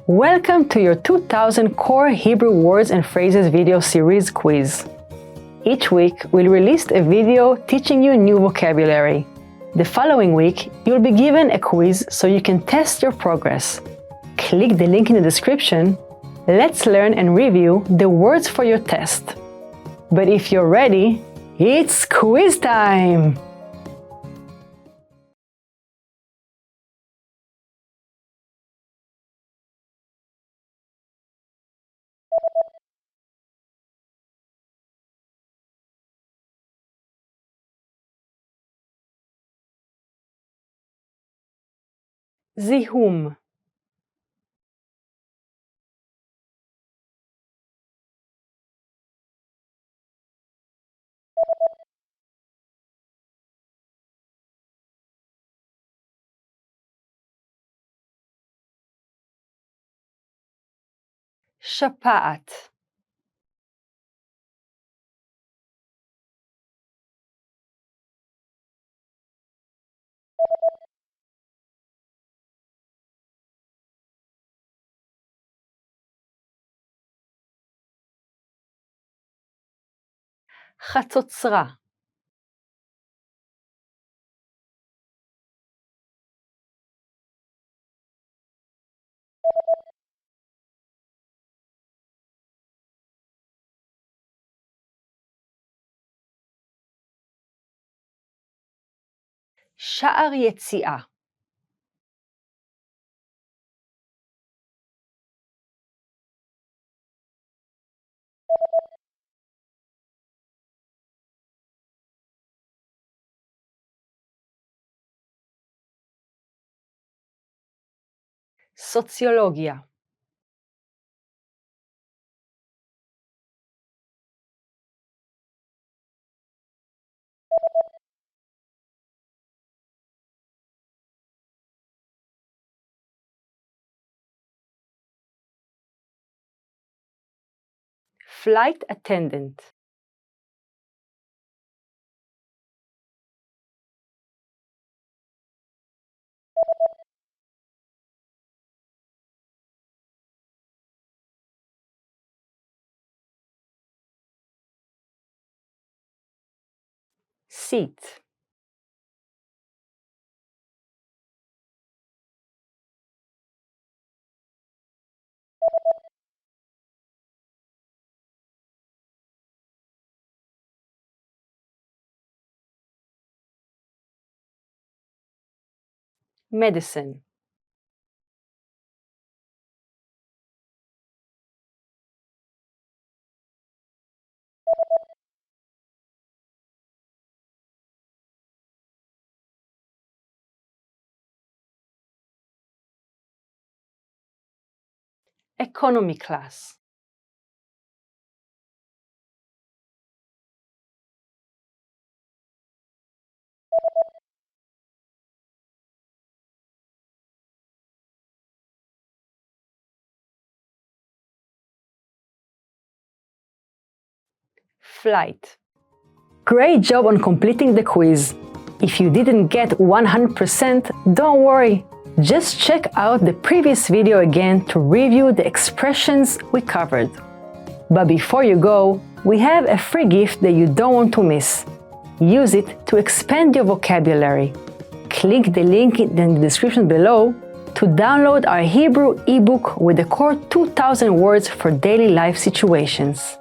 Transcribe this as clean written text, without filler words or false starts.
Welcome to your 2000 Core Hebrew Words and Phrases video series quiz. Each week, we'll release a video teaching you new vocabulary. The following week, you'll be given a quiz so you can test your progress. Click the link in the description. Let's learn and review the words for your test. But if you're ready, it's quiz time! זיהום, שפעת, חצוצרה, שער יציאה, סוציולוגיה, flight attendant, seat, medicine, economy class, flight. Great job on completing the quiz. If you didn't get 100%, don't worry. Just check out the previous video again to review the expressions we covered. But before you go, we have a free gift that you don't want to miss. Use it to expand your vocabulary. Click the link in the description below to download our Hebrew ebook with the core 2000 words for daily life situations.